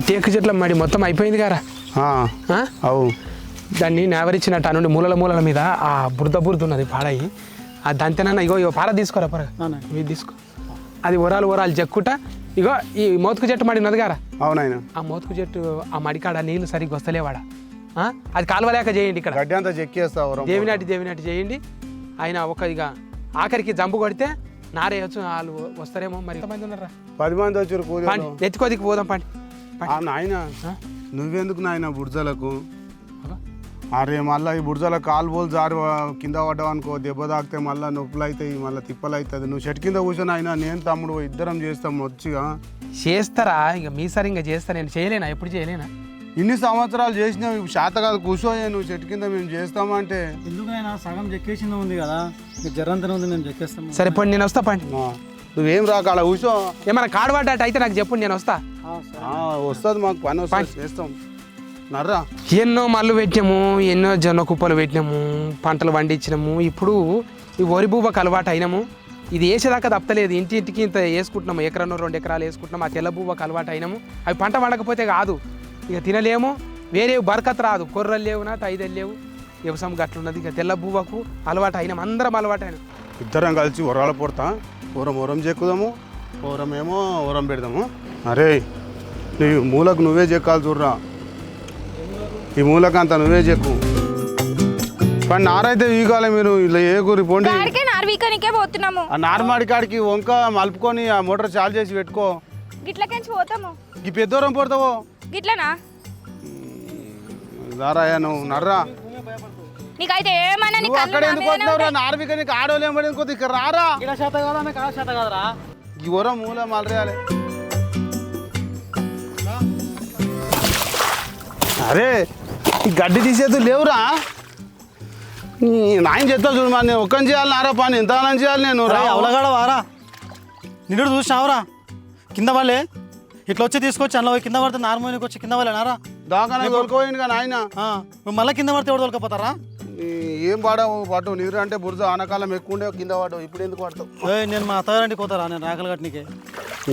టేకు చెట్ల మడి మొత్తం అయిపోయింది కదా. అవు దాన్ని నేవరిచ్చినట్టు నుండి మూలల మీద ఆ బురద ఉన్నది పాడయి. ఆ దంతేనన్నా ఇగో పార తీసుకోరా పర మీరు తీసుకో. అది ఓరాలు చెక్కుట ఇగో ఈ మోతుకు చెట్టు మడి ఉన్నది గారా. అవునాయన ఆ మోతుకు చెట్టు ఆ మడికాడ నీళ్ళు సరిగ్గా వస్తలేవాడా. అది కాలువలేక చేయండి. ఇక్కడ గడ్డి అంతా చెక్కేస్తావు. దేవినాటి చేయండి. ఆయన ఒక ఇక ఆఖరికి జంపు కొడితే నారేయచ్చు. వాళ్ళు వస్తారేమో. మరి ఎంతమంది ఉన్నారా? 10 మంది వచ్చారు. నెత్తికోదికి పోదాం పండి. నాయన నువ్వెందుకు నాయన బుర్జలకు? అరే మళ్ళీ ఈ బుర్జలకు కాలుబోలు జారి కింద పడ్డావు అనుకో, దెబ్బ తాకితే మళ్ళీ నొప్పులు అవుతాయి, మళ్ళీ తిప్పలు అవుతుంది. నువ్వు చెట్టు కింద కూర్చొని అయినా నేను తమ్ముడు ఇద్దరం చేస్తాం వచ్చిగా. చేస్తారా? ఇక మీ సార్ ఇంకా చేస్తా. నేను చేయలేనా? ఎప్పుడు చేయలేనా? ఇన్ని సంవత్సరాలు చేసినావు. శాత కాదు కూర్చోయే నువ్వు చెట్టు కింద. మేము చేస్తామంటే ఎందుకైనా సగం చెక్కేసింది ఉంది కదా, జరంతనే ఉంది, మేము చెక్కేస్తాం. సరే పండి, నేను వస్తా పండి. నువ్వేం రాకాల కూర్చో. ఏమన్నా కాడబడ్డట్టు అయితే నాకు చెప్పు, నేను వస్తా. వస్తుంది మాకు పని వస్తుంది, చేస్తాం. నర్రా ఎన్నో మళ్ళు పెట్టినాము, ఎన్నో జొన్న కుప్పలు పెట్టినాము, పంటలు పండించినాము. ఇప్పుడు ఈ వరి బూబకు అలవాటు అయినాము. ఇది వేసేదాకా తప్పలేదు. ఇంటింటికి ఇంత వేసుకుంటున్నాము. ఎకరన్నో 2 ఎకరాలు వేసుకుంటున్నాము. ఆ తెల్ల బూబకు అలవాటు అయినాము. అవి పంట పండకపోతే కాదు, ఇక తినలేము. వేరే బరకత్ రాదు. కొర్రలు లేవు, నా తైదలు లేవు. వ్యవసాయం గట్లున్నది. ఇక తెల్ల బూబకు అలవాటు అయినాం. అందరం అలవాటు అయినాం. ఇద్దరం కలిసి ఒరాల పొడతా. ఓరం చెక్కుదాము, ఓరమేమో ఓరం పెడదాము. అరే నీ మూలకు నువ్వే చెక్కాలి చూడరా. ఈ మూలకంతా నువ్వే చెక్కు. కానీ నారైతే వీకాలి. మీరు ఇలా ఏ కూరి పోండి. పోతున్నాము. ఆ నార్మాడి కాడికి వంక మలుపుకొని ఆ మోటార్ చాలు చేసి పెట్టుకో. గిట్లకెంచి పోతాము. ఈ పెద్దోరం పోతావో గిట్లనా? దారాయా నువ్వు నర్రా. నీకైతే ఏమన్నా నువ్వు అక్కడ ఎందుకు వస్తున్నావురా? నార్మిక నీకు ఆడోలేమని కొద్ది ఇక్కడ రారా. ఈ ఓరం మూల మలరేయాలి. అరే ఈ గడ్డి తీసేది లేవురా. నాయన చెప్తా చూడు. మరి నేను ఒక్కని చేయాలి నారా పని. ఎంత చేయాలి నేను? అవలగాడ వారా, నిన్ను చూసినావురా కింద వాళ్ళే ఇట్లా వచ్చి తీసుకొచ్చి అందులో కింద పడితే నార్మల్కి వచ్చి కింద వాళ్ళే నారా. దాకా తోలుకోయింది కానీ ఆయన మళ్ళీ కింద పడితే ఎవరు తోలుకపోతారా? ఏం పాడవు పట్టు. నీరు అంటే బురద ఆనకాలం ఎక్కువ ఉండే కింద పడవు. ఇప్పుడు ఎందుకు పడతావు? నేను మా అత్తగారింటికి పోతారా? నేను రాకలు కట్టినకే.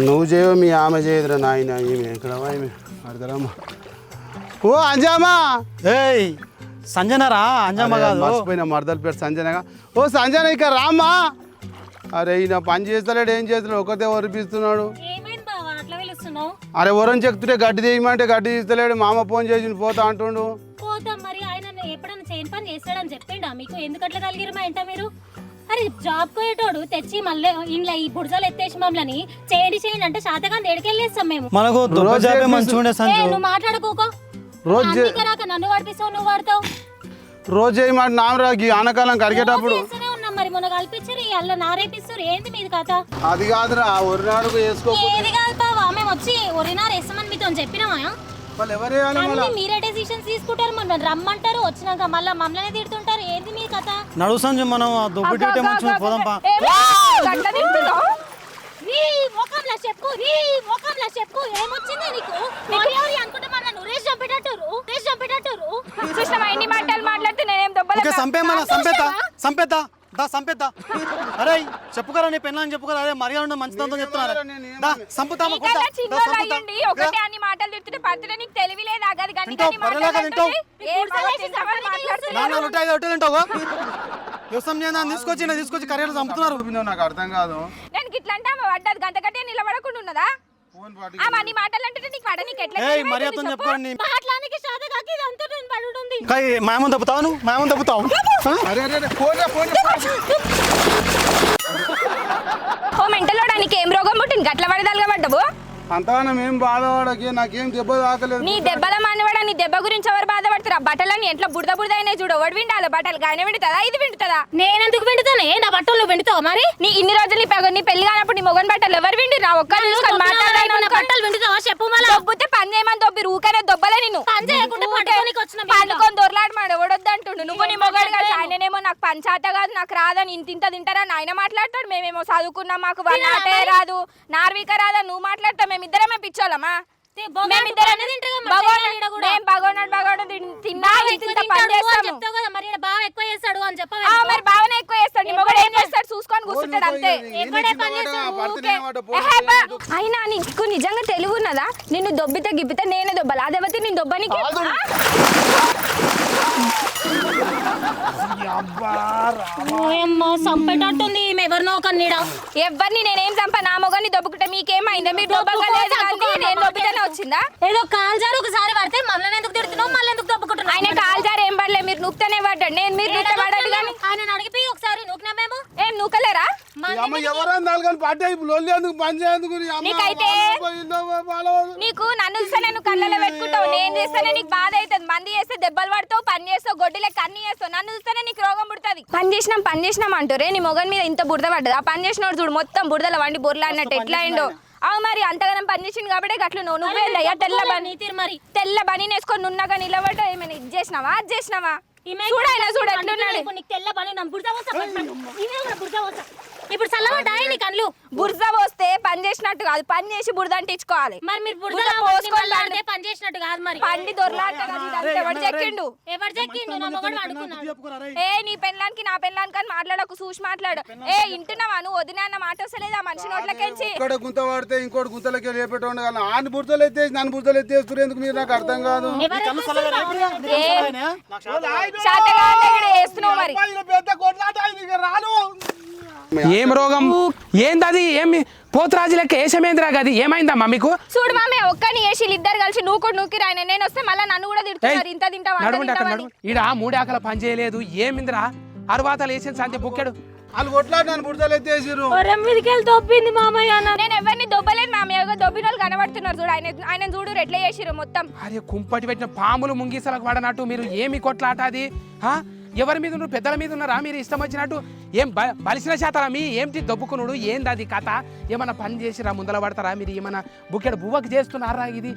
నువ్వు చేయవు, మీ ఆమె చేయదురా నాయన. ఏమి ఎక్కడమ్మా ఏమి అడతారమ్మా. ఓ అంజామా. ఏయ్ సంజనరా? అంజమ్మ కాదు, మర్చిపోయిన మరదల పేరు సంజనగా. ఓ సంజన ఇక్కడ రామ్మా. అరే ఈయన పని చేస్తలేడు, ఏం చేస్తున్నాడు, ఒకతే ఒరిపిస్తున్నాడు. అరే ఒరం చెక్తుంటే గడ్డి తీయమంటే గడ్డి తీస్తలేడు. మామ ఫోన్ చేసి పోతా అంటుండు. పోతాం మరి. ఆయన ఎప్పుడన్నా చేయని పని చేస్తాడని చెప్పిండా మీకు? ఎందుకట్లా కలిగిరు మా ఇంట మీరు? అరే జాబ్ పోయేటోడు తెచ్చి మళ్ళీ ఇంట్లో ఈ బుడజలు ఎత్తేసి మమ్మల్ని చేయండి అంటే శాతగాని ఏడికెళ్ళేస్తాం మేము. మనకు నువ్వు మాట్లాడుకోకో. రోజు నన్ను వాడిపిస్తావు, నువ్వు వాడతావు. రోజు చేయమాట నామరాకి ఆనకాలం కరిగేటప్పుడు మరి మొన్న కల్పించారు, అలా నారేపిస్తారు. ఏంది మీది కథ? అది కాదురా ఒరినాడుకు వేసుకో. ఏది కాదు బావా, మేము వచ్చి ఒరినారు వేస్తామని మీతో చెప్పినామా? మీరే డెసిషన్స్ తీసుకుంటారు. మనం రమ్మంటారు, వచ్చినాక మళ్ళీ మమ్మల్ని తిడుతుంటారు. ఏంది మీ కథ? నడువు సంజయ్, మనం పోదాంపా. చెప్పు ఏమొచ్చింది నీకు? అనుకుంటే మన నురేష్ చంపేటట్టు ఎన్ని మాటలు మాట్లాడితే నేనేం సంపేత సంపేత. అరే చెప్పుకోరా, నీ పెళ్ళని చెప్పుకోరా. అదే మర్యాద మంచిదంతో చెప్తున్నారు. ఒకటే అన్ని మాటలు తిడుతుంటే పత్తులే నీకు తెలివి లేదు. తీసుకొచ్చి కర్రీలు చంపుతున్నారు. నాకు అర్థం కాదు. నేను గిట్లా అంటే ఆమె పడ్డది గంట గట్టే నిలబడకుండా ఉన్నదా? అన్ని మాటలు అంటే నీకు పడ నీకు ఎట్లా మర్యాద చెప్పుకోండి. మాట్లాడానికి శాతగాకి ఇదంతా నేను పడుంది. మామూలు తప్పుతావు, నువ్వు మామూలు తప్పుతావు. ఓ మెంటలోడా, నీకేం రోగం పుట్టింది గట్ల పడదాలుగా పడ్డవు? అంతగానం ఏం బాధపడకి, నాకేం దెబ్బ తాకలేదు. నీ దెబ్బల మానవాడా, నీ దెబ్బ గురించి ఎవరు బాధపడతారా? బట్టలని ఎట్లా బురద అయినా చూడు. ఒకటి విండాలి బట్టలు గానే విండుతుందా? ఇది విండుతుందా? నేనెందుకు విండుతానే? నా బట్టలు నువ్వు విండుతావు మరి? నీ ఇన్ని రోజులు నీ పెళ్లి కానప్పుడు నీ మొగన్ బట్టలు ఎవరు విండి? నా ఒక్క బట్టలు విండుతావా చెప్పు. మళ్ళీ దొబ్బుతే పని చేయమని దొబ్బి ఊకనే దొబ్బలే నిన్ను. పని చేయకుండా పండుకొని దొరలాడమాడు ఎవడొద్దు అంటుండు. నువ్వు నీ మొగడు కాదు. ఆయననేమో నాకు పంచాత కాదు, నాకు రాదని ఇంత తింటారా ఆయన మాట్లాడతాడు. మేమేమో చదువుకున్నాం, మాకు వంటే రాదు, నార్విక రాదా. నువ్వు మాట్లాడతావు. మేమిద్దరమే పిచ్చోళ్ళమా? బాగా ఎక్కువ చేస్తాడు అని చెప్పాలి. మరి బాగానే ఎక్కువ చేస్తాడు. నీ మొగడు ఏం చేస్తాడు చూసుకొని చేసుకొని కూర్చుంటాడు అంతే. ఎక్కడే పని చేస్తాడు ఊకే. ఏహే బా. అయినా నీకు నిజంగా తెలివి ఉన్నదా? నిన్ను దొబ్బితే గిబ్బితే నేనే దొబ్బాలి, అదేవతి నేను దొబ్బనికి ఓయమ్మో సంపేటట్టుంది ఎవరినో కన్నీడా. ఎవరిని నేనేం చంపా, నా మొగని దొబ్బుకుంటే మీకేమైందా? మీరు దొబ్బగలేదు కానీ నేను దొబ్బితేనే వచ్చిందా? ఏదో కాల్జారు ఒకసారి పడితే మమ్మల్ని ఎందుకు తిడుతున్నావు, మళ్ళీ ఎందుకు దొబ్బుకుంటున్నావు? ఆయన కాల్జారు ఏం పడలే, మీరు నూకుతూనే పడ్డాడు. నేను మీరు నూకుతే పడాడు కానీ ఆయన అడిగిపోయి ఒకసారి నూకినా మేము ఏం నూకలేరా? ఎవరన్నా పాటే లొల్లి ఎందుకు పని చేయందుకు నీకైతే నీకు నన్ను చూస్తే నేను కళ్ళలో పెట్టుకుంటావు, నేను చేస్తేనే నీకు బాధ అవుతుంది. మంది చేస్తే దెబ్బలు పడతావు, పని చేస్తావు, గొడ్డులే కన్ని చేస్తావు. నన్ను చూస్తేనే నీకు రోగం పుడుతుంది. పని చేసినాం అంటారే, నీ మొగన్ మీద ఇంత బురద పడ్డది. ఆ పని చేసినోడు చూడు మొత్తం బురదల వండి బుర్లా అన్నట్టు ఎట్లా అయిందో. అవు మరి అంతగానం పని చేసింది కాబట్టి గట్లు నువ్వే తెల్ల బని వేసుకొని నున్నగా నిలబడ్డ ఏమైనా ఇది చేసినావా అది చేసినావా? చూడైనా చూడు ఎట్లున్నాడు. నీకు తెల్ల పని ఇప్పుడు చల్లబడ్డాయి నీ కళ్ళు. బురద పోస్తే పని చేసినట్టు కాదు, పని చేసి బురద అంటించుకోవాలి. మరి మీరు బురద పోసుకొని పని చేసినట్టు కాదు. మరి పండి దొరలాట ఎవరు చెక్కిండు? ఎవరు చెక్కిండు? నా మొగడు వాడుకున్నాడు. ఏ నీ పెళ్ళానికి నా పెళ్ళానికి అని మాట్లాడకు, చూసి మాట్లాడు. ఏ ఇంటున్నావా నువ్వు? వదిన అన్న మాట వస్తలేదు ఆ మనిషి నోట్లకెంచి. ఇక్కడ గుంత పడితే ఇంకోటి గుంతలకి లేపెట్టండి కానీ ఆని బుర్తలు ఎత్తేసి నన్ను బుర్తలు ఎత్తేస్తారు ఎందుకు మీరు నాకు అర్థం కాదు. వేస్తున్నావు మరి ఏం రోగం ఏందది? ఏమి పోతురాజు లెక్క ఏషమేంద్రా గది ఏమైందమ్మా మీకు? చూడు మామే ఒక్కని వేసి ఇద్దరు కలిసి నూకుడు నూకిరు. ఆయన నేను వస్తే మళ్ళీ నన్ను కూడా తిడుతున్నారు. ఇంత తింటావా? ఈడ మూడు ఆకల పని చేయలేదు ఏమిందిరా? అరువాతలు వేసిన సంతే బుక్కెడు వాళ్ళు కొట్లాడి నన్ను బుర్తలు ఎత్తేసారు. దొబ్బింది మామయ్య. నేను ఎవరిని దొబ్బలేదు మామయ్య, దొబ్బిన వాళ్ళు కనబడుతున్నారు చూడు. ఆయన చూడు ఎట్లా చేసిరు మొత్తం. అరే కుంపటి పెట్టిన పాములు ముంగిసలకు పడనట్టు మీరు ఏమి కొట్లాట అది? ఎవరి మీద ఉన్నారు? పెద్దల మీద ఉన్నారా? మీరు ఇష్టం వచ్చినట్టు ఏం బలిసిన శాతారా మీ ఏంటి దొబ్బుకున్నాడు? ఏంది అది కథ? ఏమన్నా పని చేసిరా? ముందల పడతారా? మీరు ఏమన్నా బుక్కెడు బువ్వకు చేస్తున్నారా? ఇది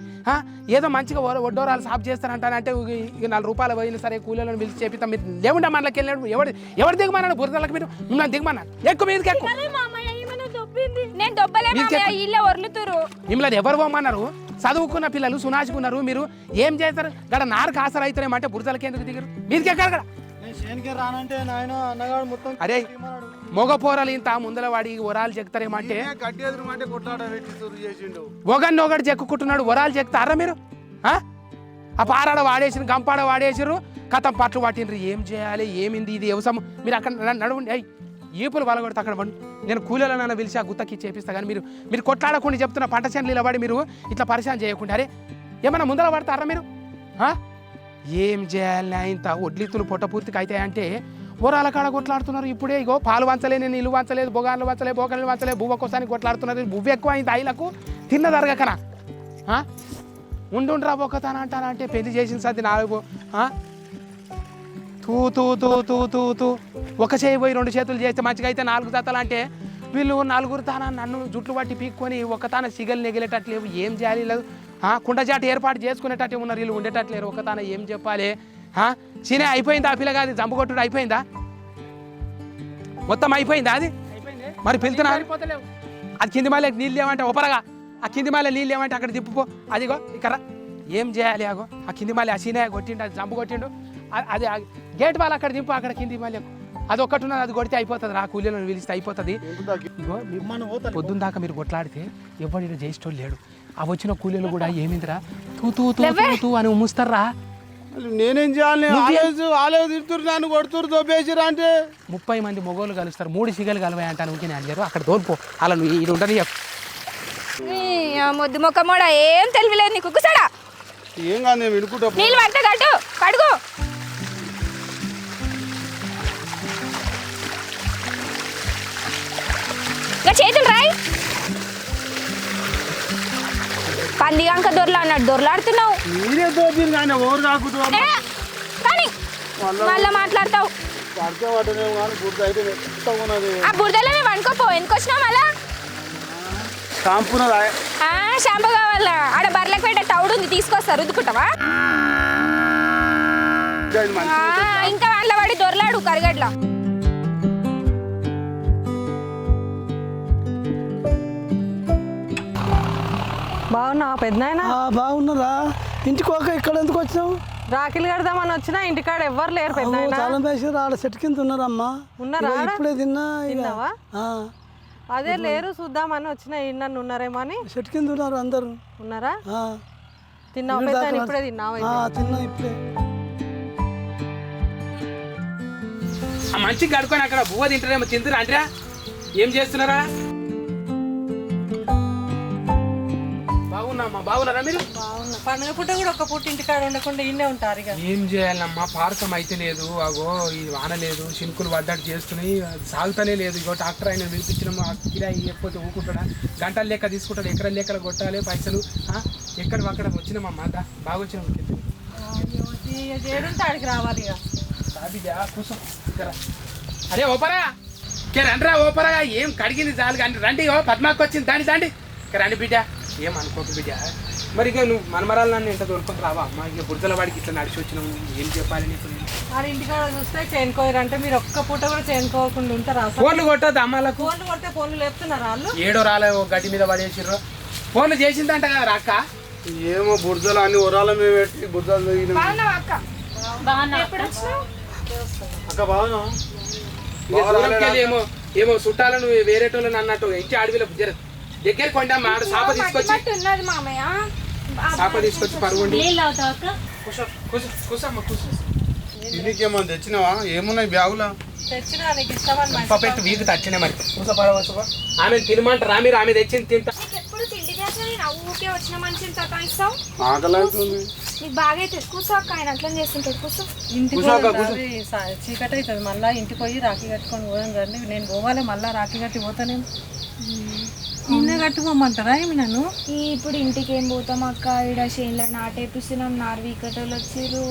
ఏదో మంచిగా ఒడ్డోరాలు సాఫ్ చేస్తారంటానంటే ఇక 4 రూపాయలు పోయిన సరే కూలీలను పిలిచి చేపిస్తాం. మీరు లేవుండే మనకి వెళ్ళాడు. ఎవరు దిగమన్నాడు? బురదలకు మీరు మిమ్మల్ని దిగమన్నారు. ఎక్కువ మీదకి ఎక్కువ. నేను దొబ్బలే ఇల్లు ఒర్లుతురు. మిమ్మల్ని ఎవరు పోమన్నారు? చదువుకున్న పిల్లలు సునాచుకున్నారు. మీరు ఏం చేస్తారు? గడ నారు కాసలు అవుతారేమంటే బురదలకి ఎందుకు దిగరు? మీదకి ఎక్కడ కదా? అరే మొగ పోరలు ఇంత ముందల వాడి ఒరాలు చెక్తారేమంటే ఒకటి చెక్కుకుంటున్నాడు. ఒరాలు చెక్తారా మీరు? ఆ పారాడ వాడేసిరు, గంపాడ వాడేసిరు, కథం పట్లు పట్టినరు. ఏం చేయాలి? ఏమింది ఇది వ్యవసాయం? మీరు అక్కడ నడవండి. అయ్యి ఈపులు వలగొడతా అక్కడ పండు. నేను కూలీలను పిలిచి ఆ గుత్తకి చేపిస్తా. కానీ మీరు కొట్లాడకుండా చెప్తున్న పంట చేనులు పడి మీరు ఇట్లా పరిశాన్ చేయకుండా. అరే ఏమన్నా ముందర పడతారా మీరు? ఏం చేయాలి? ఇంత ఒడ్లిత్తులు పొట్ట పూర్తికి అవుతాయంటే ఓరాల కాడ కొట్లాడుతున్నారు. ఇప్పుడే ఇగో పాలు వంచలేదు, నీళ్ళు వంచలేదు, బొగాన్లు వంచలేదు, బోకన్లు వంచలేదు, బువ్వ కోసానికి కొట్లాడుతున్నారు. బువ్వ ఎక్కువ అయింది ఆయిలకు తిన్నదరగకనా? ఉండుండ్రా బొక్కతాన అంటానంటే పెళ్లి చేసిన సర్ది 4 తూ తూ తూ తూ తూ తూ ఒక చేయి పోయి 2 చేతులు చేస్తే మంచిగా అయితే 4 జతలు అంటే వీళ్ళు 4 తాన నన్ను జుట్లు పట్టి పీక్కొని ఒక తాన సిగలు నెగిలేటట్లేవు. ఏం చేయాలి? లేదు కుండజాట ఏర్పాటు చేసుకునేటట్టే ఉన్నారు. వీళ్ళు ఉండేటట్లేరు. ఒక తాన ఏం చెప్పాలి? సీనే అయిపోయిందా? ఆ పిల్లగా అది జంపు కొట్టుడు అయిపోయిందా? మొత్తం అయిపోయిందా? అది మరి పిలుతున్నా అది కింది మళ్ళీ నీళ్ళు ఏమంటే ఒపరగా ఆ కింది మళ్ళీ నీళ్ళు ఏమంటే అక్కడ తిప్పుకో. అదిగో ఇక్కడ ఏం చేయాలి? అగో ఆ కింది మళ్ళీ ఆ సీనే కొట్టిండు, అది జంపు కొట్టిండు. అది గేట్ వాళ్ళు అక్కడ దింపు, అక్కడ కింది మళ్ళీ అది ఒక్కటి ఉన్నది. అది కొడితే అయిపోతుంది. రా కూలీలను పిలిస్తే అయిపోతుంది. పొద్దున్న దాకా మీరు కొట్లాడితే ఎవరు చేసేటోళ్ళు లేడు. ఆ వచ్చిన కూలీలు కూడా ఏమిందిరా తూ తూ తూ తూ అని ఉమ్ముస్తారా? నేనేం చేయాలి? తిడుతురు, నన్ను కొడుతురు, దొబ్బేసిరా అంటే 30 మంది మొగోళ్ళు కలుస్తారు. 3 సిగలు కలవాయి అంటాను. ఊరికే అడిగారు అక్కడ తోలుపో. అలా నువ్వు ఇది ఉండని ముద్దు మొక్కమోడ ఏం తెలివిలేదు నీకు. కుసడా ఏం కాదు, నేను వినుకుంటా. నీళ్ళు పడితే కట్టు కడుగు. చేతులు రాయి. పందిగాంక దొరలా అన్నాడు, దొరలాడుతున్నావు. మీరే దోపిరు కానీ ఎవరు కాకుండా కానీ మళ్ళీ మాట్లాడతావు. ఆ బురదలోనే వండుకోపో. ఎందుకు వచ్చినావు మళ్ళా? షాంపూ కావాలా? ఆడ బర్రెలకు పెట్టే తౌడు ఉంది, తీసుకొస్తా. రుద్దుకుంటావా? ఇంకా వాళ్ళ వాడి దొరలాడు కరిగడ్ల. బాగున్నా పెద్దనాయన? బాగున్నారా? ఇంటికి ఒక ఇక్కడ ఎందుకు వచ్చినావు? రాఖీలు కడదామని వచ్చినా ఇంటికాడ ఎవ్వరు లేరు పెద్ద తాళం వేసి ఆడ చెట్టు కింద ఉన్నారమ్మా. ఉన్నారా ఆడ? ఇప్పుడే తిన్నా. తిన్నావా? అదే లేరు చూద్దామని వచ్చిన నన్ను ఉన్నారేమో అని. చెట్టు కింద ఉన్నారు అందరు. ఉన్నారా? తిన్నావు పెద్ద? ఇప్పుడే తిన్నావా? తిన్నా ఇప్పుడే. మంచిగా కడుకొని అక్కడ బువ్వ తింటారేమో తింటారా అంటే ఏం చేస్తున్నారా? బాగున్నామ్మా, బాగున్నారా మీరు? పండుగ పూట కూడా ఒక్క పూట ఇంటికాడ ఉండకుండా ఇన్నే ఉంటారు ఇక. ఏం చేయాలమ్మా, పారకం అయితే లేదు. అగో ఈ వాన లేదు, చినుకులు పడ్డట్టు చేస్తున్నాయి, సాగుతానే లేదు. ఇగో ట్రాక్టర్ ఆయన పిలిపించినాము, ఆ కిరాయి ఇవ్వకపోతే ఊకుంటాడా? గంటల లెక్క తీసుకుంటాడు, ఎకరం లెక్కలు కొట్టాలి పైసలు. ఎక్కడ అక్కడ వచ్చినామమ్మా, బాగా వచ్చినాం. ఏడుంటే ఆడికి రావాలి ఇక. కూర్చో. అరే ఓపరా రండిరా, ఓపరా ఏం కడిగింది చాలు కానీ రండి. పద్మాకి వచ్చింది దాని దాండి రండి బిడ్డ. ఏం అనుకోకు బిడ్డ. మరి ఇక నువ్వు మనమరాలు నన్ను ఎంత దొరుకుతుంది రావా అమ్మ? ఇక బురదల వాడికి ఇట్లా నడిచి వచ్చినావు, ఏం చెప్పాలి నీకు? ఆడ ఇంటికాడ చూస్తే చేనుకోయారంటే మీరు ఒక్క పూట కూడా చేనుకోకుండా ఉంటారా? ఫోన్లు కొట్టద్దు అమ్మాలకు. ఫోన్లు కొడితే ఫోన్లు లేపుతున్నారా వాళ్ళు? ఏడో రాలే గడ్డి మీద పడేసిర్రు. ఫోన్లు చేసిందంట కదా అక్క. ఏమో బురదలు అన్ని ఉరాల మీద పెట్టి బురదలు అక్క ఎప్పుడు వచ్చినావు? అక్క బాగా ఏమో ఏమో చుట్టాలను వేరేటోళ్ళని అన్నట్టు ఇంటి అడవిలో దగ్గర కొండ ఆడ సాప తీసుకొచ్చి ఉన్నది మామయ్య, సాప తీసుకొచ్చి పరుగుండి. నీళ్ళు తాగుతావా అక్క? కూర్చో కూర్చో కూర్చోమ్మ కూర్చో. ఇంటికేమన్నా తెచ్చినావా? ఏమున్నాయి బ్యాగులా? తెచ్చినా నీకు ఇస్తామని పెట్టి వీధి తచ్చినే మరి కూర్చో పడవచ్చు. ఆమె తినమంటారా మీరు? ఆమె తెచ్చింది తింటా. ఎప్పుడు తిండి చేస్తా నేను ఊకే వచ్చిన మనిషిని తతాయిస్తావు. ఆకలి అవుతుంది. నీకు బాగా అయితే కూర్చో అక్క, ఆయన అట్లా చేస్తుంటాడు. కూర్చో. ఇంటికి చీకటి అవుతుంది, మళ్ళీ ఇంటికి పోయి రాఖీ కట్టుకొని పోదాం కదండి. నేను పోవాలి మళ్ళీ రాఖీ కట్టి పోతానేమో. నిన్నే కట్టుకోమంటారా ఏమి నన్ను? ఇప్పుడు ఇంటికి ఏం పోతాం అక్క, ఈడ చేనులో నాటేపిస్తున్నాం, నార్వీకటోళ్ళు వచ్చిర్రు,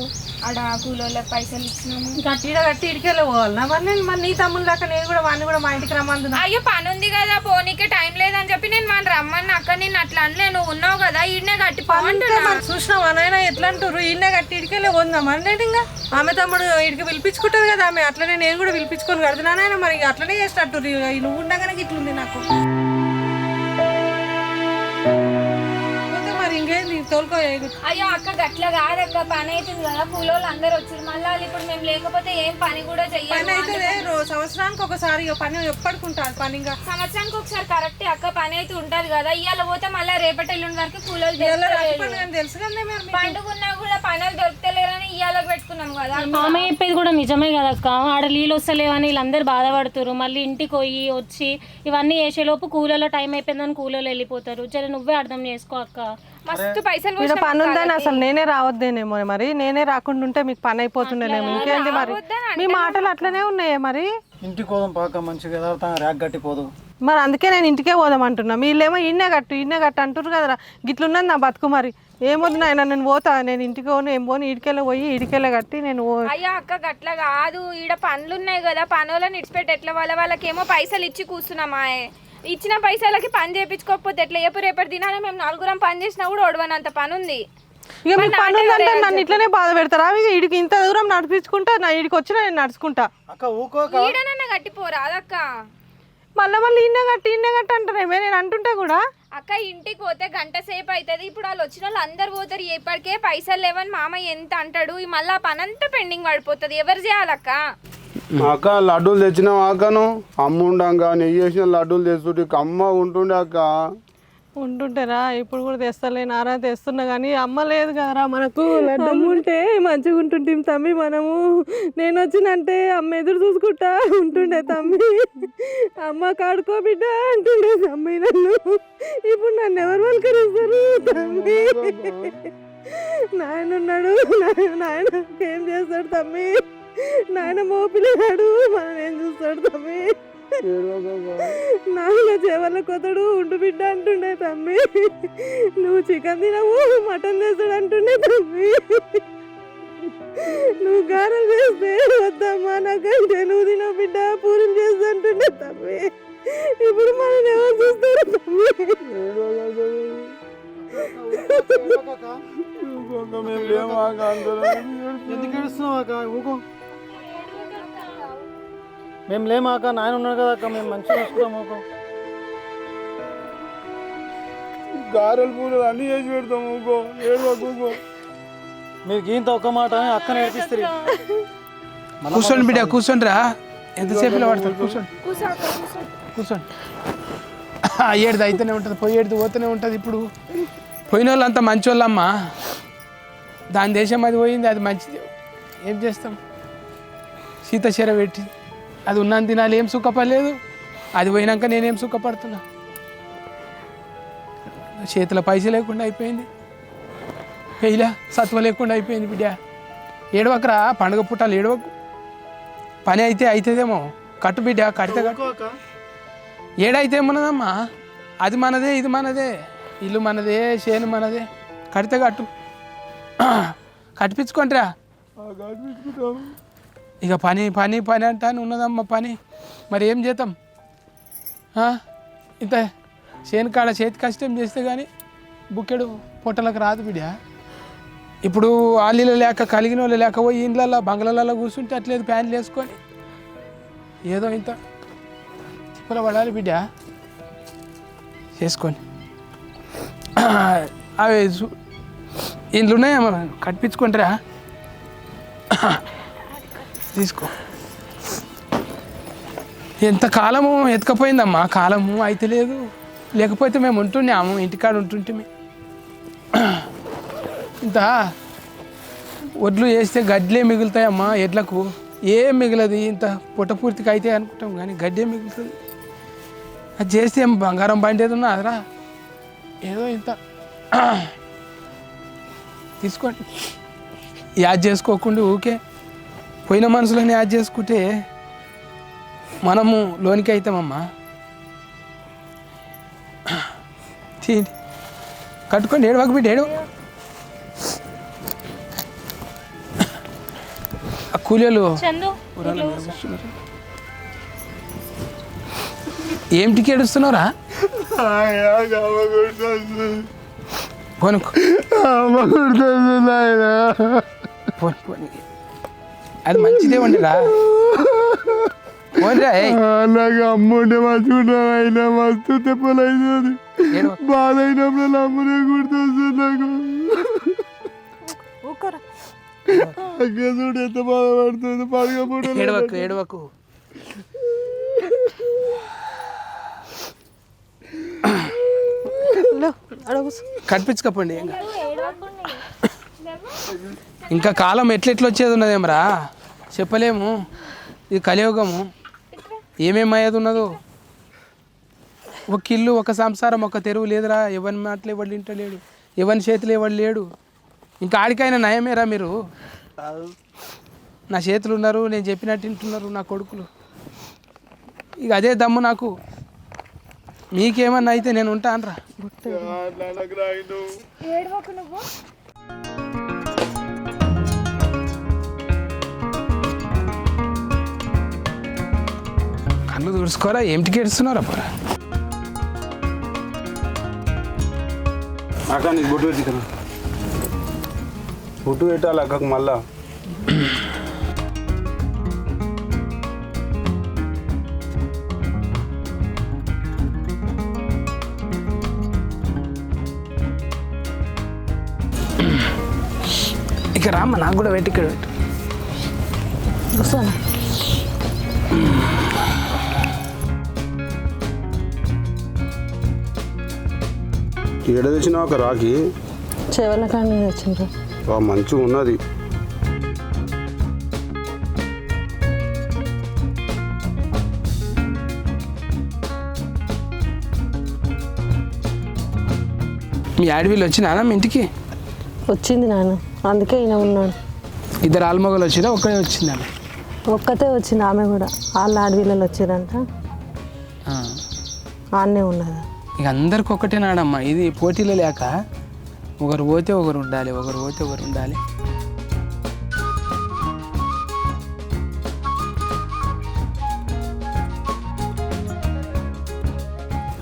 ఆడ కూలోళ్ళకి పైసలు ఇచ్చినాము. ఈడ కట్టి ఇడికెళ్ళి పోవాలన్నా? మరి నేను మరి నీ తమ్ముళ్ళు దాకా నేను కూడా వాడిని కూడా మా ఇంటికి రమ్మంటున్నా. అయ్యో పని ఉంది కదా, పోనీకే టైం లేదని చెప్పి నేను వాళ్ళు రమ్మని అక్క. నేను అట్లా అనలే, నువ్వు ఉన్నావు కదా ఈడనే కట్టి పోంటున్నా. చూసినావా నాయన ఎట్లా అంటారు? ఈయనే కట్టి ఇడికెళ్ళి పోందాం అంటే ఇంకా ఆమె తమ్ముడు ఇడికి పిలిపించుకుంటారు కదా ఆమె. అట్లనే నేను కూడా పిలిపించుకొని కడుతున్నాను. మరి అట్లనే చేసినట్టు నువ్వు ఉండగానే ఇట్లుంది నాకు. అయ్యో అక్క గట్లా కాదక్క, పని అవుతుంది కదా, కూలోళ్ళు అందరు వచ్చారు. మళ్ళీ ఇప్పుడు మేము లేకపోతే ఏం పని కూడా చెయ్యాలి. సంవత్సరానికి ఒకసారి పని ఎప్పటికుంటారు పని. ఇంకా సంవత్సరానికి ఒకసారి కరెక్ట్ అక్క పని అయితే ఉంటది కదా. ఇవాళ పోతే మళ్ళీ రేపటి ఎల్లుండి వరకు కూలోళ్ళు తెలుసు కదా. పండుగన్నా కూడా పనులు దొరుకుతలేరని ఇవాళ పెట్టుకున్నాం కదా. మామయ్య చెప్పేది కూడా నిజమే కదా అక్క. ఆడ నీళ్ళు వస్తలేవని వీళ్ళందరూ బాధపడుతారు. మళ్ళీ ఇంటికి పోయి వచ్చి ఇవన్నీ చేసేలోపు కూలలో టైం అయిపోయిందని కూలలో వెళ్ళిపోతారు. సరే నువ్వే అర్థం చేసుకో అక్క. మస్తు పైసలు పని ఉందని అసలు నేనే రావద్దేనేమో. మరి నేనే రాకుండా ఉంటే మీకు పని అయిపోతుండేనేమో. ఇంకేంది మరి మీ మాటలు అట్లనే ఉన్నాయే. మరి ఇంటికి పోదాం పాక, మంచిగా ఎదురుతా ర్యాక్ కట్టిపోదు. మరి అందుకే నేను ఇంటికే పోదాం అంటున్నా. వీళ్ళేమో ఇన్నే కట్టు అంటారు కదా. గిట్లున్నది నా బతుకు. మరి ఏమొద్దు నాయన, నేను పోతా. నేను ఇంటికి పోను, ఏం పోను. ఇడికెళ్ళి పోయి ఇడికెళ్ళి కట్టి నేను. అయ్యా అక్క గట్లా కాదు, ఈడ పనులు ఉన్నాయి కదా, పనులను ఇడిచిపెట్టి ఎట్లా వాళ్ళకేమో పైసలు ఇచ్చి కూర్చున్నామా. ఇచ్చిన పైసలకి పని చేయించుకోకపోతే ఎట్లా? ఎప్పుడు రేపటి దినానే మేము నలుగురం పని చేసినా కూడా ఒడవనంత పని ఉంది. ఇక మీకు పని ఉందంటే నన్ను ఇట్లనే బాధ పెడతారా? ఇక ఇడికి ఇంత దూరం నడిపించుకుంటా, నా ఇడికి వచ్చినా నేను నడుచుకుంటా. ఈడనన్నా కట్టిపోరా అదక్క. మళ్ళీ ఇన్నే కట్టి అంటారేమే నేను అంటుంటే కూడా. అక్క ఇంటికి పోతే గంట సేపు అవుతుంది. ఇప్పుడు వాళ్ళు వచ్చిన వాళ్ళు అందరు పోతారు. ఎప్పటికే పైసలు లేవని మామయ్య ఎంత అంటాడు. మళ్ళీ ఆ పని అంతా పెండింగ్ పడిపోతుంది. ఎవరు చేయాలక్క? అక్క లడ్డూలు తెచ్చినావు అక్కను. అమ్ముండంగా నెయ్యి వేసిన లడ్డూలు తెస్తుంటే అమ్మ ఉంటుండే అక్క. ఉంటుంటారా? ఇప్పుడు కూడా తెస్తలేనారా? తెస్తున్నా కానీ అమ్మ లేదు కదరా మనకు. లడ్డు ఉంటే మంచిగా ఉంటుంటే తమ్మి మనము. నేను వచ్చినంటే అమ్మ ఎదురు చూసుకుంటా ఉంటుండే తమ్మి. అమ్మ కాడుకో బిడ్డ అంటుండే తమ్మి నన్ను. ఇప్పుడు నన్ను ఎవరు పలకరిస్తారు తమ్మి? నాయన ఉన్నాడు, నాయన ఏం చేస్తాడు తమ్మి? నాయన మోపిలేడు, మనం ఏం చూస్తాడు తమ్మి? నాయన చేవల కొతడు ఉండు బిడ్డ అంటుండే తమ్మి. నువ్వు చికెన్ తినవు, మటన్ చేస్తాడు అంటుండే తమ్మి. నువ్వు గారెలు చేస్తే వద్దమ్మా నాకంటే నువ్వు తినవు బిడ్డ, పూరీలు చేస్తా అంటుండే తమ్మి. ఇప్పుడు మనం ఎవరు చూస్తారు తమ్మి? ఎందుకు ఏడుస్తున్నావు అక్క? ఊకో, మేము లేమాక, నాయన ఉన్నాడు కదా అక్క, మేము మంచిగా చూసుకుంటాం. ఊకో, గారెలు పూలు అన్నీ చేసి పెడతాం. ఊకో ఏడవకు. మీరు గీంత ఒక్క మాట అని అక్క నేర్పిస్తారు. కూర్చోండి బిడ్డ కూర్చోండి రా, ఎంతసేపులో పడతారు, కూర్చోండి కూర్చోండి. ఏడుది అయితేనే ఉంటుంది, పోయేది పోతూనే ఉంటుంది. ఇప్పుడు పోయిన వాళ్ళు అంతా మంచి వాళ్ళమ్మా, దాని దేశం అది పోయింది, అది మంచిది. ఏం చేస్తాం, సీతశర పెట్టి అది ఉన్నంత తినాలి, ఏం సుఖపడలేదు. అది పోయినాక నేనేం సుఖపడుతున్నా, చేతిలో పైసలు లేకుండా అయిపోయింది, పెయిలా సత్వ లేకుండా అయిపోయింది. బిడ్డ ఏడవకరా, పండుగ పుట్టాలి ఏడవకు. పని అయితే అవుతుందేమో, కట్టు బిడ్డ, కడితే కట్టు. ఏడైతే ఏమన్నదమ్మా, అది మనదే ఇది మనదే, ఇల్లు మనదే చేను మనదే, కడితే కట్టు, కట్టిపించుకోండిరా. ఇక పని పని పని అంటాను ఉన్నదమ్మా పని, మరి ఏం చేద్దాం. ఇంత చేను కాడ చేతి కష్టం చేస్తే కానీ బుక్కెడు పొట్టలకు రాదు బిడ్డ. ఇప్పుడు ఆలీలు లేక కలిగిన వాళ్ళు లేక పోయి ఇండ్లలో బంగ్లాలలో కూర్చుంటే అట్లేదు, ప్యాన్లు వేసుకొని ఏదో ఇంత తిప్పల పడాలి బిడ్డ చేసుకొని. అవి ఇండ్లు ఉన్నాయా మనం కట్టించుకుంటారా, తీసుకో. ఎంత కాలము ఎత్తుకపోయిందమ్మా, కాలము అయితే లేదు, లేకపోతే మేము ఉంటున్నాము, ఇంటికాడ ఉంటుంటే. ఇంత వడ్లు వేస్తే గడ్లే మిగులుతాయమ్మా ఎడ్లకు, ఏం మిగలదు. ఇంత పుట్ట పూర్తికి అయితే అనుకుంటాం కానీ గడ్డే మిగులుతుంది. అది చేస్తే ఏం బంగారం బండేది ఉన్నా అదరా, ఏదో ఇంత తీసుకోండి. యాద్ చేసుకోకుండా ఊకే పోయిన మనుషులని యాద్ చేసుకుంటే మనము లోనికి అవుతామమ్మా. తీయండి, కట్టుకోండి, ఏడవకు బిడ్డ ఏడు. ఆ కూలీలు చందు ఏమిటికి ఏడుస్తున్నారా? పోను పోను, అది మంచిదే ఉండిరా, పోనిరా. నాకు అమ్ముంటే మంచుకుంటా, అయినా మస్తు తెప్పలు అవుతుంది, బాధ అయినప్పుడు అమ్మునే గుర్తొస్తుంది నాకు. చూడు ఎంత బాధపడుతుంది, పడకపోవడం. ఏడవకు ఏడవకు, కనిపించకపోండి. ఇంకా కాలం ఎట్లెట్లు వచ్చేది ఉన్నదేమరా చెప్పలేము. ఇది కలియుగము, ఏమేమి అయ్యేది ఉన్నదో. ఒక ఇల్లు, ఒక సంసారం, ఒక తెరువు లేదురా. ఎవరి మాటలు ఎవరు వింటలేడు, ఎవరి చేతులు ఎవరు లేడు. ఇంకా ఆడికైనా నయమేరా మీరు. నా చేతులు ఉన్నారు, నేను చెప్పినట్టు వింటున్నారు నా కొడుకులు. ఇక అదే దమ్ము నాకు. మీకేమన్నా అయితే నేను ఉంటానరా. కన్ను తుడుచుకోరా, ఏమిటికి ఏడుస్తున్నారా పోరా. అక్క నీకు బొట్టు పెట్టి కదా, బొట్టు పెట్టాలి అక్కకు మళ్ళా. ఇక రామ్మ, నాకు కూడా పెట్టి ఇక్కడ పెట్టు. ఏడ తెచ్చినా ఒక రాకి చెవల కానీ తెచ్చిండ్రు, మంచిగా ఉన్నది. మీ ఆడవిళ్ళు వచ్చినా మీ ఇంటికి? వచ్చింది నాన్న, అందుకే ఈయన ఉన్నాడు. ఇద్దరు ఆల్మొగలు వచ్చినా ఒక్కడే వచ్చింది ఆమె? ఒక్కతే వచ్చింది ఆమె కూడా. వాళ్ళ ఆడవిల్లలు వచ్చారంట, ఆడనే ఉన్నదా. ఇక అందరికి ఒక్కటే నాడమ్మా, ఇది పోటీలు లేక ఒకరు పోతే ఒకరు ఉండాలి, ఒకరు పోతే ఒకరు ఉండాలి.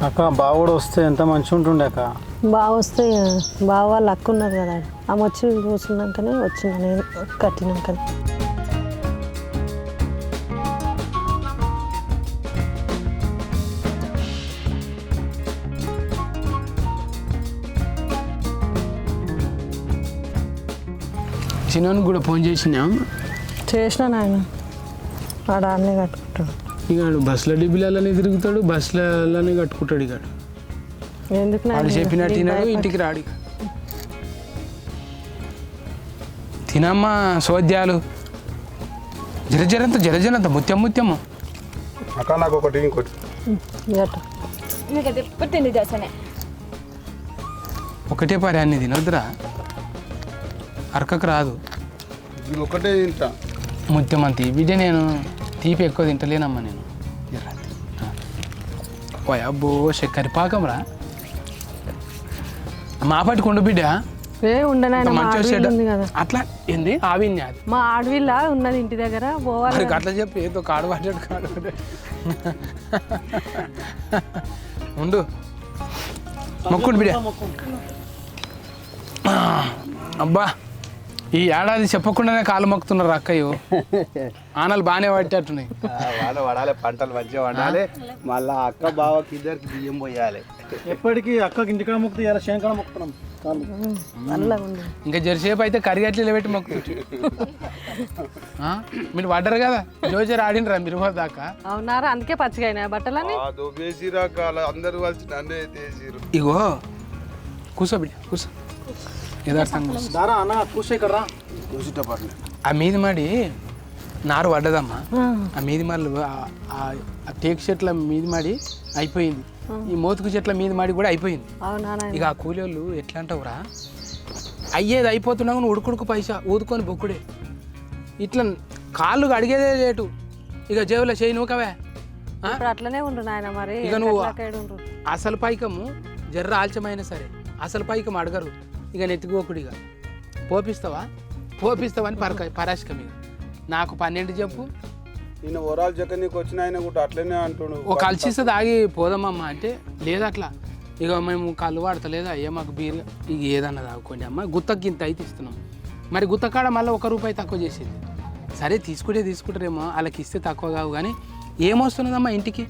అక్క బావ కూడా వస్తే ఎంత మంచిగా ఉంటుండే అక్క. బాగా వస్తే బావ వాళ్ళు అక్క ఉన్నారు కదా, ఆమె వచ్చి కూర్చున్నాకనే వచ్చింది, నేను కట్టినాకనే. చిన్న కూడా ఫోన్ చేసినాం. చేసిన నాయన వాడు అన్నీ కట్టుకుంటాడు. ఇక బస్సులో డిబ్బిలలోనే తిరుగుతాడు, బస్సులలోనే కట్టుకుంటాడు. ఇక ఎందుకు వాడు చెప్పినట్టు తిన్నాడు, ఇంటికి రాడు. ఇక తినమ్మా సోద్యాలు జరజరంత ముత్యము. అక్క నాకు ఒకటి ఇంకోటి. మీకు అది ఎప్పుడు తిండి చేసానే. ఒకటే పరి అన్ని తినొద్దురా, అరకకు రాదు. ఇది ఒకటే తింటా. ముత్యం అంత బిడ్డ, నేను తీపి ఎక్కువ తింటలేనమ్మా నేను. ఓ అబ్బో చక్కెర పాకంరా, మా పాటికి ఉండు బిడ్డ. ఉండనాయన కదా అట్లా ఏంది ఆవిన్య అది మా ఆడవిల్ల ఉన్నది ఇంటి దగ్గర పోవాలి. మరి అట్లా చెప్పి ఏదో కాడు పడ్డాడు ఉండు. మొక్కుండు బిడ్డ. అబ్బా ఈ ఏడాది చెప్పకుండానే కాలు మొక్కుతున్నారు అక్కయ్యో. ఆనలు బాగానే పట్టేట్టున్నాయి. వాడాలి, పంటలు మంచిగా వండాలి. మళ్ళా అక్క బావకి ఇద్దరికి బియ్యం పోయాలి. ఎప్పటికీ అక్కకి ఇంటికాడ మొక్కుతూ ఇలా శంకర మొక్కుతున్నాం. ఇంకా జరసేపు అయితే కరిగట్లు పెట్టి మొక్కు. మీరు పడ్డారు కదా, జోజర్ ఆడినరా మీరు దాకా. అవునారా, అందుకే పచ్చిగా బట్టలని అందరూ కలిసి నన్ను తీసిరు. ఇగో కూర్చో బిడ్డ, కూర్చో. ఆ మీది మాడి నారు పడ్డదమ్మా. ఆ మీది మాడలు ఆ టేకు చెట్ల మీది మాడి అయిపోయింది, ఈ మోతుకు చెట్ల మీది మాడి కూడా అయిపోయింది. ఇక ఆ కూలి వాళ్ళు ఎట్లా అంటావురా, అయ్యేది అయిపోతున్నా కానీ ఉడుకుడుకు పైసా ఊదుకొని బొక్కుడే. ఇట్లా కాళ్ళు అడిగేదే లేటు. ఇక జేబులో చేయి నూకవే. అట్లనే ఉండు నాయన. మరి ఇక నువ్వు అసలు పైకము జర్ర ఆల్చమైనా సరే అసలు పైకం అడగరు. ఇక నెత్తికోకుడు. ఇక పోపిస్తావా అని పరాశకం. ఇక నాకు 12 చెప్పు. నేను ఓరాలు చెక్క నీకు వచ్చిన ఆయన కూడా అట్లనే అంటున్నాడు. ఓ కలిసిస్తే తాగి పోదామమ్మా అంటే లేదు అట్లా. ఇక మేము కళ్ళు వాడతలేదు, అయ్యా మాకు బీర్ ఇక ఏదన్నా తాగుకోండి అమ్మ, గుత్తకి ఇంత అయితే ఇస్తున్నాం. మరి గుత్తకాడ మళ్ళీ ₹1 తక్కువ చేసేది. సరే తీసుకుంటారేమో, వాళ్ళకి ఇస్తే తక్కువ కావు. కానీ ఏమొస్తున్నదమ్మా ఇంటికి,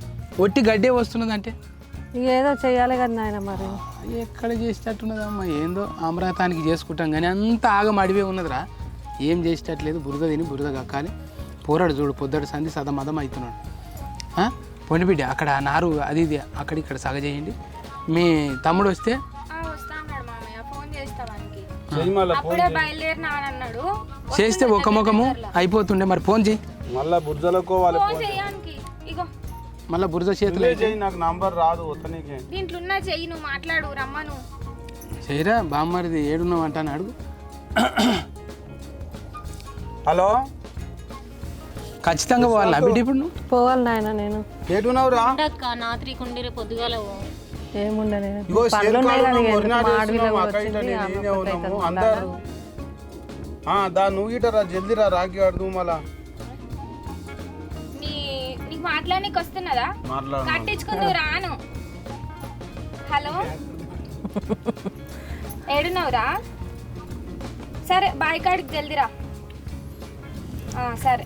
ఒట్టి గడ్డే వస్తున్నదంటే ఏదో చెయ్యాలి కదా నాయన. మరి ఎక్కడ చేసేటట్టున్నదమ్మా, ఏందో అమరాతానికి చేసుకుంటాం కానీ అంత ఆగం అడివే ఉన్నదిరా. ఏం చేసేటట్లేదు, బురద తిని బురద కక్కాలి. పోరాడు చూడు, పొద్దుడు సంధి సదమదం అవుతున్నాడు. పొండి బిడ్డ అక్కడ నారు అది ఇది అక్కడిక్కడ సగ చేయండి. మీ తమ్ముడు వస్తే చేస్తే ఒక ముఖము అయిపోతుండే. మరి ఫోన్ చేయి మళ్ళా బుర్జలకు మళ్ళీ బురద చేతులు. నాకు నంబర్ రాదు. దీంట్లో ఉన్న చెయ్యి, నువ్వు మాట్లాడు, రమ్మను. చేయరా బామ్మరిది ఏడున్నావు అంటాను, అడుగు. హలో, ఖచ్చితంగా పోవాలి బిడ్డ. ఇప్పుడు నువ్వు పోవాలి నాయన. నేను ఏడున్నావురా? నాత్రికుండి పొద్దుగాల ఏముండ నువ్వు గిటరా జల్దీ రా, రాకి ఆడుతూ మళ్ళా నీకు మాట్లాడడానికి వస్తున్నదా? కట్టించుకుందు రాను. హలో, ఏడున్నావురా? సరే బాయ్ కాడికి జల్దీరా. సరే,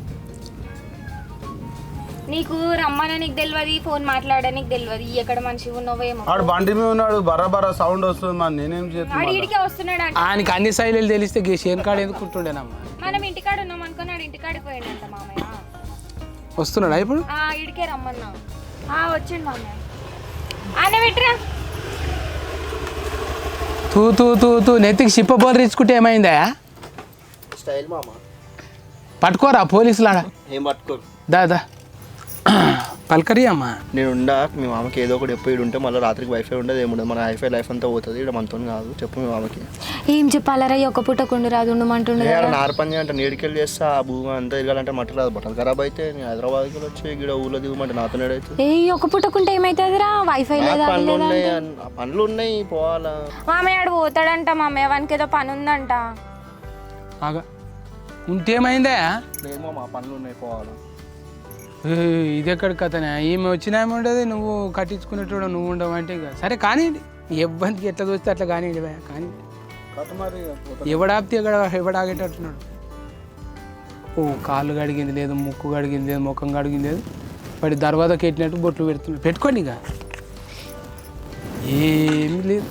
నీకు రమ్మననికి తెలియదు, ఫోన్ మాట్లాడడానికి తెలియదు. ఎక్కడ మనిషి ఉన్నావో ఏమో. ఆడు బండి మీద ఉన్నాడు, బరాబరా సౌండ్ వస్తుంది. మరి నేనేం చేస్తాను? ఇడికే వస్తున్నాడు. ఆయనకి అన్ని శైలిలు తెలిస్తే షేర్ కార్డు ఎందుకు ఉంటుండేనమ్మా. మనం ఇంటికాడ ఉన్నాం అనుకుని ఆడు ఇంటికాడికి పోయాడంట మామయ్య. వస్తున్నాడా ఇప్పుడు? ఇడికే రమ్మన్నా. వచ్చిండు మామయ్య. ఆయన పెట్టరా. తూ నెత్తికి చిప్ప బోల్ ఇచ్చుకుంటే ఏమైందా? స్టైల్ మామ. పట్టుకోరా పోలీసులాడా. ఏం పట్టుకోరు. దా పలకరి అమ్మా. నేను ఉండా, మీ మామకి ఏదో ఒకటి ఎప్పుడు ఉంటే మళ్ళీ రాత్రికి వైఫై ఉండదు, ఏముండదు. మన వైఫై లైఫ్ అంతా పోతుంది. ఇక్కడ మనతో కాదు. చెప్పు మీ మామకి. ఏం చెప్పాలరా, ఒక పూట కొండు రాదు ఉండమంటుండే. నార్పంజి అంటే నీడికెళ్ళి చేస్తా. ఆ భూమి అంతా తిరగాలంటే మట్టి రాదు. బట్టలు ఖరాబ్ అయితే నేను హైదరాబాద్కి వచ్చి ఇక్కడ ఊళ్ళో దిగమంటే నాతో నేడైతే ఒక పూటకుంటే ఏమైతుందిరా? వైఫై పనులు ఉన్నాయి, పనులు ఉన్నాయి, పోవాలా. మామయ్య ఆడు పోతాడంట. మామయ్య వానికి ఏదో పని ఉందంట. ఉంటేమైందా? లేదు మా పనులు ఉన్నాయి, పోవాలా. ఇది ఎక్కడ కథనే, ఈమె వచ్చినా ఏమి ఉండదు, నువ్వు కట్టించుకునేటోడు నువ్వు ఉండవు అంటే. ఇక సరే కానీ ఇబ్బందికి ఎట్లా చూస్తే అట్లా కానీ కానీ ఎవడాపితే ఎవడాగేటట్టున్నాడు. కాళ్ళు కడిగింది లేదు, ముక్కు కడిగింది లేదు, ముఖం కడిగింది లేదు, వాడి దర్వాజాకి ఎట్టినట్టు బొట్లు పెడుతున్నాడు. పెట్టుకోండి ఇక, ఏమీ లేదు.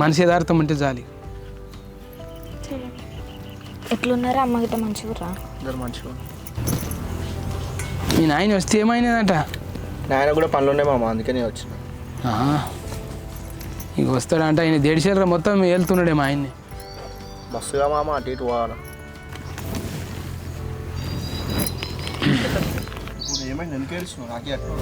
మనిషి యథార్థం ఉంటే చాలు. ఎట్లున్నారా అమ్మ గిట్ట మంచిగా ఇద్దరు మంచిగా. మీ నాయన వస్తే ఏమైనదంట? నాయన కూడా పనులు ఉన్నాయి మామ, అందుకే నేను వచ్చిన. ఇంక వస్తాడంట. ఆయన దేడిసేర మొత్తం వెళ్తున్నాడే మా ఆయన్ని. బస్సుగా మామ అటు ఇటు పోవాలా. ఇప్పుడు ఏమైంది, ఎందుకు ఏడుస్తున్నావు? నాకే అట్లా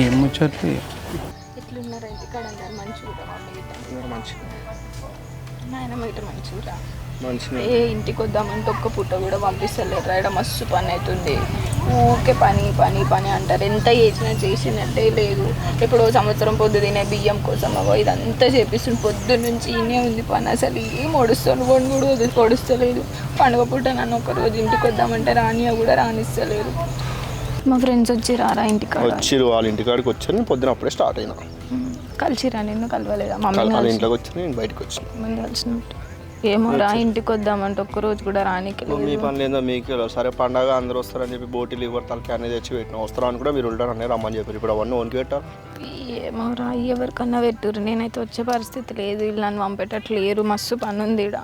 ఏం ముచ్చట్లు. ఎట్లున్నారా ఇంటికాడ అందరు మంచిగా మమ్మీ గిట్ట మంచిగా నాయనమ్మ గిట్ట మంచిగా మంచిగా. ఏ ఇంటికి వద్దామంటే ఒక్క పూట కూడా పంపిస్తలేరు. ఇక్కడ మస్తు పని అవుతుంది. ఊకే పని పని పని అంటారు. ఎంత చేసినా చేసినట్టే లేదు. ఎప్పుడో సంవత్సరం పొద్దు తినే బియ్యం కోసం అవో ఇదంతా చేపిస్తుంది. పొద్దు నుంచి ఈయనే ఉంది పని. అసలు ఏం ఒడుస్తాను కొన్ని కూడా వదిలి పొడుస్తలేదు. పండుగ పూట నన్ను ఒకరోజు ఇంటికి వద్దామంటే రానియా కూడా రానిస్తలేరు. మా ఫ్రెండ్స్ వచ్చి రారా ఇంటికాడ వచ్చిరు, వాళ్ళ ఇంటికాడికి వచ్చాను. నేను పొద్దున అప్పుడే స్టార్ట్ అయినా. కలిసిరా? నిన్ను కలవలేదా? వాళ్ళ ఇంట్లోకి వచ్చి నేను బయటకు వచ్చిన. మమ్మల్ని కలిసినట్టు ఏమో రా ఇంటికి వద్దామంటే ఒక్కరోజు కూడా రానికి మీ పని లేదో మీకు. సరే పండగ అందరూ వస్తారని చెప్పి బోటీలు ఇవ్వరు, తలకి అనేది తెచ్చి పెట్టిన. వస్తారని కూడా మీరు ఉంటారని రమ్మని చెప్పారు. ఇప్పుడు అవన్నీ వనికి పెట్టారు. ఏమో రా ఎవరికన్నా పెట్టురు. నేనైతే వచ్చే పరిస్థితి లేదు. వీళ్ళు నన్ను పంపేటట్లేరు. మస్తు పని ఉంది ఇక్కడ.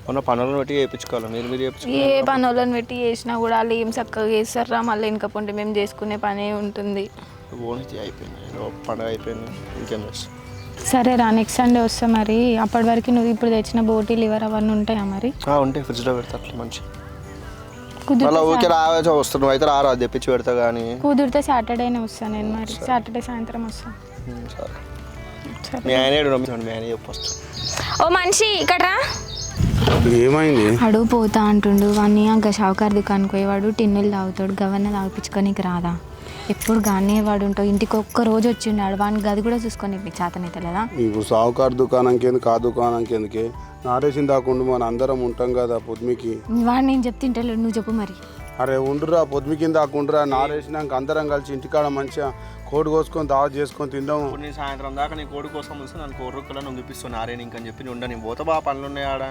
మొన్న పనులను పెట్టి చేయించుకోవాలి. మీరు చేయించుకోవాలి. ఏ పనులను పెట్టి చేసినా కూడా వాళ్ళు ఏం చక్కగా చేస్తారా? మళ్ళీ ఇంకా పొంటి మేము చేసుకునే పనే ఉంటుంది. ఓన్లీ అయిపోయింది, పండగ అయిపోయింది, ఇంకేం చేస్తాం. సరే రా నెక్స్ట్ సండే వస్తా. మరి అప్పటి వరకు నువ్వు ఇప్పుడు తెచ్చిన బోటీ లివర్ అవన్నీ ఉంటాయా? మరి ఉంటాయి, ఫ్రిడ్జ్లో పెడతా. అట్లా మంచి కుదిరితే మళ్ళీ ఊరికే రావచ్చు వస్తాను. అయితే రారా తెప్పించి పెడతా. కానీ కుదిరితే సాటర్డేనే వస్తాను నేను. మరి సాటర్డే సాయంత్రం వస్తాను. సరే మీ ఆయన మీ ఆయన చెప్పొచ్చు. ఓ మనిషి ఇక్కడ ఏమైంది? అడుగు పోతా అంటుండు. వాడిని ఇంకా షావుకారు దుకాణానికి పోయేవాడు టిన్నులు తాగుతాడు. గవర్న తాగిపించుకోనికి రాదా? ఎప్పుడు గానే వాడు ఉంటావు. ఇంటికి ఒక్క రోజు వచ్చిండాడు. వాడిని గది కూడా చూసుకొని మీకు చేతనైతే లేదా? ఇప్పుడు సావుకారు దుకాణంకి ఎందుకు, ఆ దుకాణంకి ఎందుకే? నారేసిన దాకుండా మన అందరం ఉంటాం కదా పొద్దుమికి. వాడు నేను చెప్తుంటలేడు, నువ్వు చెప్పు మరి. అరే ఉండురా, పొద్దుమికి దాకుండురా. నారేసినాక అందరం కలిసి ఇంటికాడ మంచిగా కోడి కోసుకొని దావత్ చేసుకొని తిందాము. ఇప్పుడు నేను సాయంత్రం దాకా నీ కోడి కోసం వస్తే నన్ను కోడి రొక్కలను ఉంగిపిస్తాను. నారే ఇంకని చెప్పి ఉండ. నేను పోతా బా, పనులు ఉన్నాయి ఆడ.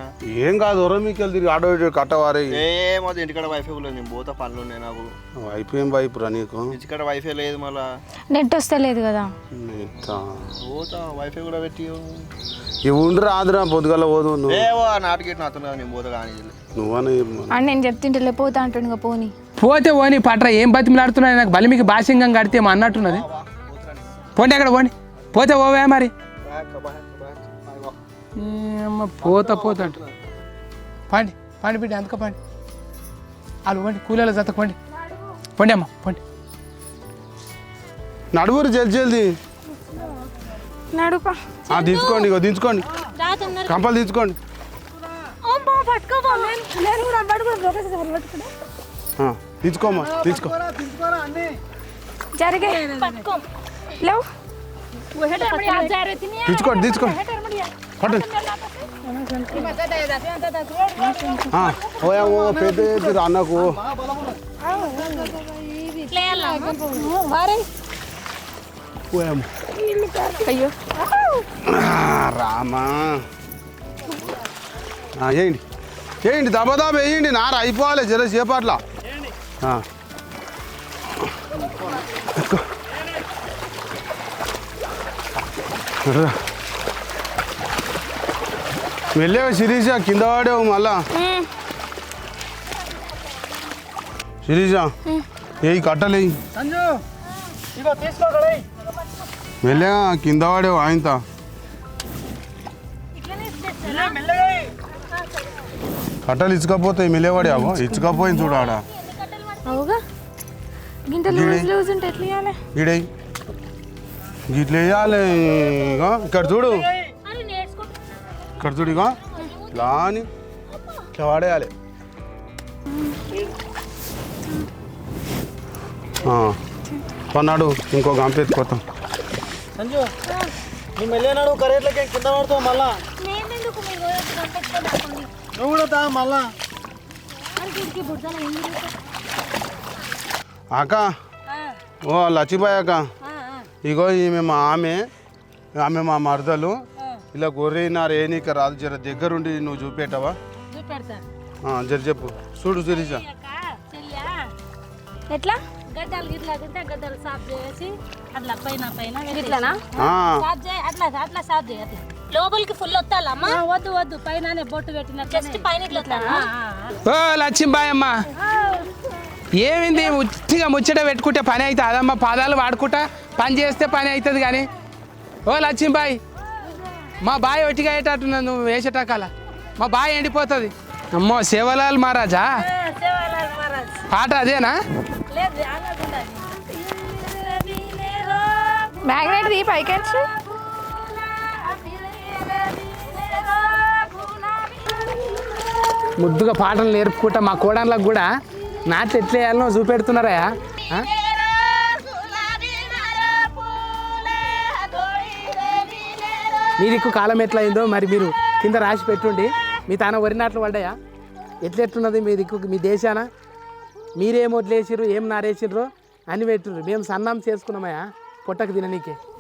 ఏం కాదు, ఒరమికి వెళ్తే ఆడో కట్టవారే. ఏమో ఇంటికాడ వైఫై లేదు. నేను పోతా, పనులు ఉన్నాయి నాకు. అయిపోయాం వైపురా నీకు. ఇంటికాడ వైఫై లేదు. మళ్ళా నెట్ వస్తలేదు కదా. పోతా, వైఫై కూడా పెట్టి. ఇవి ఉండురా, ఆదురా, పొద్దుగల పోదు. ఏవో నాటికి నాతో నేను పోతా. కానీ నువ్వని అని నేను చెప్తుంటే పోతా అంటుండగా పోనీ. పోతే పోని పట్రా. ఏం బతిమలాడుతున్నాయి నాకు. బలిమికి బాసింగం కడితే ఏమో అన్నట్టున్నది. పోండి అక్కడ పోండి. పోతే పోవే మరి. పోతా పోతా అంటు పండి పండి బిడ్డ అందుక పండి. వాళ్ళు పండి కూలీల జత పండి. పండి అమ్మ పండి. నడువురు జల్ది జల్ది నడుపా. తీసుకోండి, ఇగో దించుకోండి, కంపలు తీసుకోండి. తీసుకోమ్మా, తీసుకో. జరిగే లేవు. తీసుకోండి, తీసుకోండి, పట్టండి. ఓ పెద్ద అన్నకు అయ్యో రామా. వేయండి వేయండి, దబదాబ వేయండి. నార అయిపోవాలి జర చేపట్ల. వెళ్ళావు శిరీష, కింద వాడేవు మళ్ళా. శిరీష ఏ కట్టలే వెళ్ళా, కింద వాడేవు ఆయనతో. కట్టలు ఇచ్చుకపోతే మెల్లేవాడావు. ఇచ్చుకపోయింది చూడు ఆడ. ఈడే గిట్ల వేయాలి. ఇక్కడ చూడు, ఇక్కడ చూడు. ఇక లాని ఇట్లా వాడేయాలి. కొన్నాడు ఇంకో గంపెత్తుకోతాం. సంజు నువ్వు వెళ్ళినాడు కరెంట్లకి కింద పడతావు. మళ్ళా నువ్వు కూడా తా మళ్ళా. అక్క, ఓ లచ్చిబాయ్ అక్క, ఇగో ఈమె మా ఆమె మా మరదలు. ఇలా గొర్రెనారు ఏ నీకు రాదు. జర దగ్గరుండి నువ్వు చూపెట్టవా? జర చెప్పు. చూడు శిరీష, ఎట్లా గడ్డలు గిట్లా ఉంటే గడ్డలు సాఫ్ చేసి అట్లా పైన ఇట్లానా సాఫ్ చేయి అట్లా అట్లా సాఫ్ చేయి అట్లా లోపలికి ఫుల్ వస్తాలమ్మా వద్దు పైన బొట్టు పెట్టిన జస్ట్ పైన ఇట్లా వస్తానా ఓ లక్ష్మీబాయి అమ్మ ఏమింది ఉత్తిగా ముచ్చట పెట్టుకుంటే పని అవుతుంది అదమ్మ పాదాలు వాడుకుంటా పని చేస్తే పని అవుతుంది కానీ ఓ లక్ష్మీబాయి మా బాయ్ ఒట్టిగా అయ్యేటట్టున్నది నువ్వు వేసేటకాల మా బాయ్ ఎండిపోతుంది అమ్మో శివలాల్ మహారాజా పాట అదేనా మ్యాగ్నెట్ తీ పైకి ముద్దుగా పాటలు నేర్పుకుంటా మా కోడళ్ళకు కూడా నాట్లు ఎట్లా వేయాలనో చూపెడుతున్నారా మీ దిక్కు కాలం ఎట్లా అయిందో మరి మీరు కింద రాసి పెట్టుండి మీ తాన వరి నాట్లు పడ్డాయా ఎట్లెట్లున్నది మీ దిక్కు మీ దేశాన మీరేం వదిలేసిర్రు ఏం నారేసిర్రు అని పెట్టుండ్రు మేము సన్నం చేసుకున్నామయ్యా పొట్టకు తిననీకే